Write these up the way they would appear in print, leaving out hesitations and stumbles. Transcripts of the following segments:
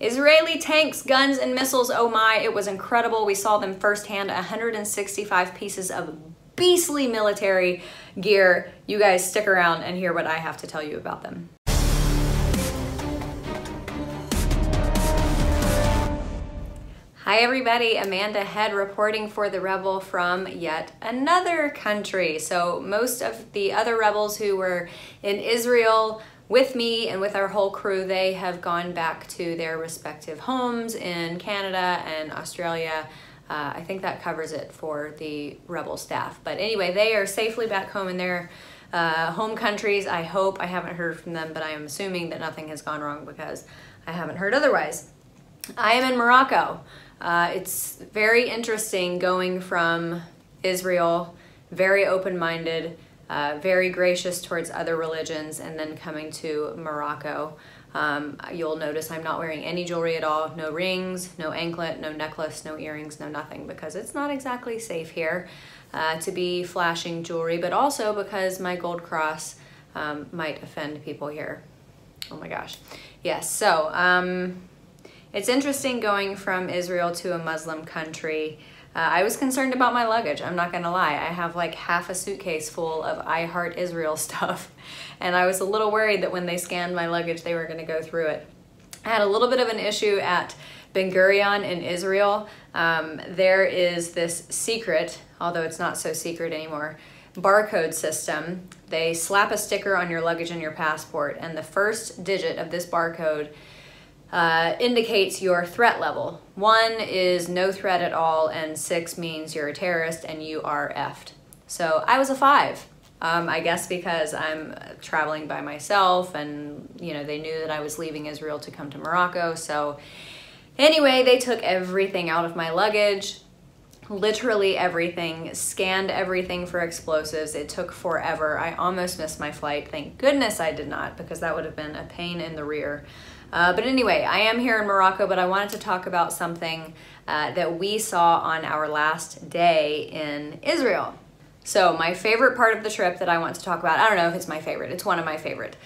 Israeli tanks, guns, and missiles, oh my, it was incredible. We saw them firsthand, 165 pieces of beastly military gear. You guys stick around and hear what I have to tell you about them. Hi everybody, Amanda Head reporting for The Rebel from yet another country. So most of the other rebels who were in Israel with me and with our whole crew, they have gone back to their respective homes in Canada and Australia. I think that covers it for the Rebel staff. But anyway, they are safely back home in their home countries. I hope. I haven't heard from them, but I am assuming that nothing has gone wrong because I haven't heard otherwise. I am in Morocco. It's very interesting going from Israel, very open-minded, very gracious towards other religions, and then coming to Morocco. You'll notice I'm not wearing any jewelry at all, no rings, no anklet, no necklace, no earrings, no nothing, because it's not exactly safe here to be flashing jewelry, but also because my gold cross might offend people here. Oh my gosh. Yes, so it's interesting going from Israel to a Muslim country. I was concerned about my luggage, I'm not gonna lie. I have like half a suitcase full of I Heart Israel stuff, and I was a little worried that when they scanned my luggage, they were gonna go through it. I had a little bit of an issue at Ben Gurion in Israel. There is this secret, although it's not so secret anymore, barcode system. They slap a sticker on your luggage and your passport, and the first digit of this barcode indicates your threat level. 1 is no threat at all, and 6 means you're a terrorist and you are effed. So I was a 5, I guess because I'm traveling by myself, and you know, they knew that I was leaving Israel to come to Morocco. So anyway, they took everything out of my luggage, literally everything, scanned everything for explosives. It took forever. I almost missed my flight. Thank goodness I did not, because that would have been a pain in the rear. But anyway, I am here in Morocco, but I wanted to talk about something that we saw on our last day in Israel. So my favorite part of the trip that I want to talk about, I don't know if it's my favorite, it's one of my favorite.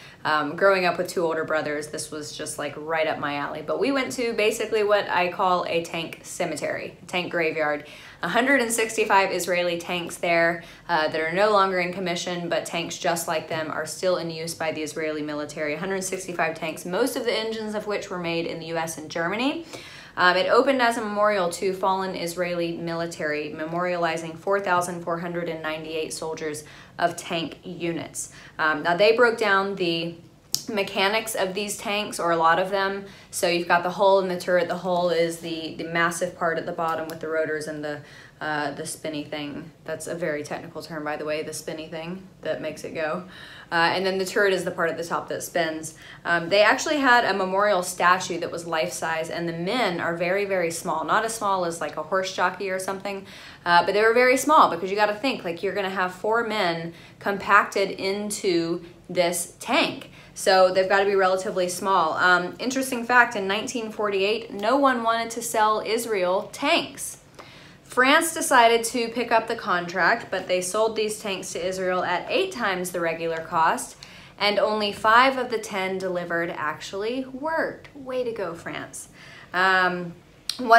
Growing up with 2 older brothers, this was just like right up my alley. But we went to basically what I call a tank cemetery, a tank graveyard. 165 Israeli tanks there that are no longer in commission, but tanks just like them are still in use by the Israeli military. 165 tanks, most of the engines of which were made in the US and Germany. It opened as a memorial to fallen Israeli military, memorializing 4,498 soldiers of tank units. Now they broke down the mechanics of these tanks, or a lot of them. So you've got the hull and the turret. The hull is the massive part at the bottom with the rotors and the spinny thing. That's a very technical term, by the way, the spinny thing that makes it go. And then the turret is the part at the top that spins. They actually had a memorial statue that was life-size, and the men are very, very small. Not as small as like a horse jockey or something, but they were very small, because you got to think, like, you're going to have 4 men compacted into this tank. So they've got to be relatively small. Interesting fact, in 1948, no one wanted to sell Israel tanks. France decided to pick up the contract, but they sold these tanks to Israel at 8 times the regular cost, and only 5 of the 10 delivered actually worked. Way to go, France. One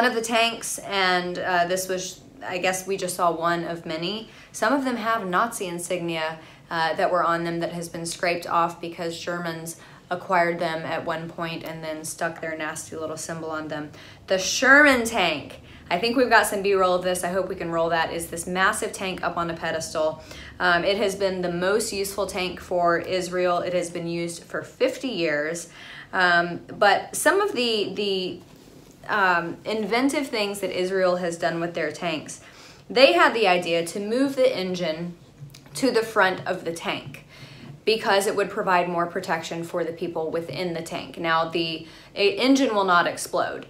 of the tanks, and this was, I guess we just saw one of many, some of them have Nazi insignia that were on them that has been scraped off because Germans acquired them at one point and then stuck their nasty little symbol on them. The Sherman tank, I think we've got some B-roll of this, I hope we can roll that, is this massive tank up on a pedestal. It has been the most useful tank for Israel. It has been used for 50 years. But some of the inventive things that Israel has done with their tanks, they had the idea to move the engine to the front of the tank because it would provide more protection for the people within the tank. Now, the engine will not explode.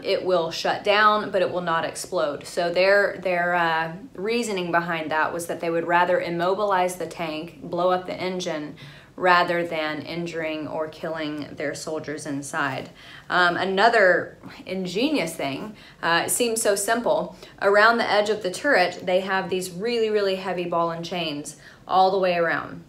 It will shut down, but it will not explode. So their reasoning behind that was that they would rather immobilize the tank, blow up the engine, rather than injuring or killing their soldiers inside. Another ingenious thing, it seems so simple, around the edge of the turret, they have these really, really heavy ball and chains all the way around.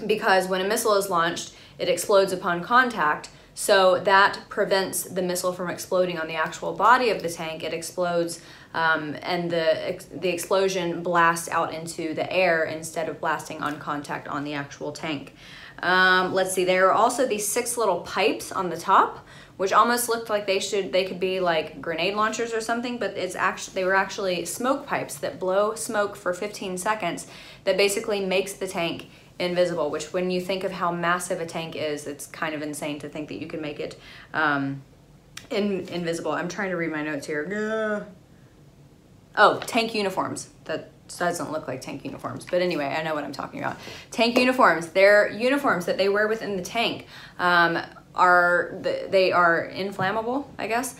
Because when a missile is launched, it explodes upon contact, So that prevents the missile from exploding on the actual body of the tank. It explodes and the explosion blasts out into the air instead of blasting on contact on the actual tank. Let's see, there are also these 6 little pipes on the top, which almost looked like they could be like grenade launchers or something, but they were actually smoke pipes that blow smoke for 15 seconds that basically makes the tank invisible, which when you think of how massive a tank is, it's kind of insane to think that you can make it invisible. I'm trying to read my notes here. Oh, tank uniforms. That doesn't look like tank uniforms, but anyway, I know what I'm talking about. Tank uniforms, they're uniforms that they wear within the tank. They are inflammable, I guess.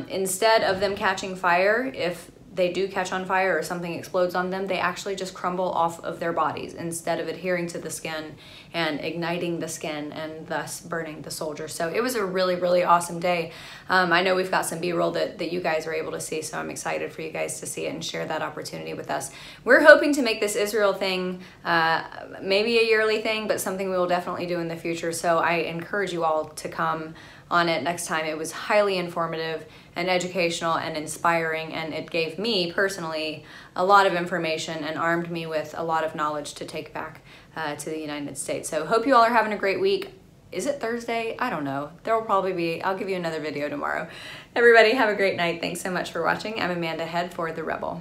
Instead of them catching fire, if they do catch on fire or something explodes on them, they actually just crumble off of their bodies instead of adhering to the skin and igniting the skin and thus burning the soldier. So it was a really, really awesome day. I know we've got some B-roll that you guys were able to see, so I'm excited for you guys to see it and share that opportunity with us. We're hoping to make this Israel thing maybe a yearly thing, but something we will definitely do in the future. So I encourage you all to come on it next time. It was highly informative and educational and inspiring, and it gave me personally a lot of information and armed me with a lot of knowledge to take back to the United States. So hope you all are having a great week. Is it Thursday? I don't know. There will probably be, I'll give you another video tomorrow. Everybody have a great night. Thanks so much for watching. I'm Amanda Head for The Rebel.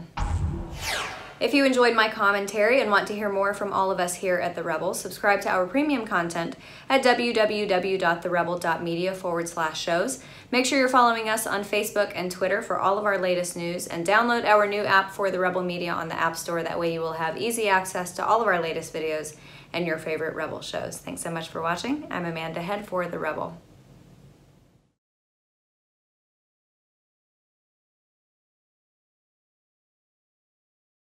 If you enjoyed my commentary and want to hear more from all of us here at The Rebel, subscribe to our premium content at www.therebel.media/shows. Make sure you're following us on Facebook and Twitter for all of our latest news, and download our new app for The Rebel Media on the App Store. That way you will have easy access to all of our latest videos and your favorite Rebel shows. Thanks so much for watching. I'm Amanda Head for The Rebel.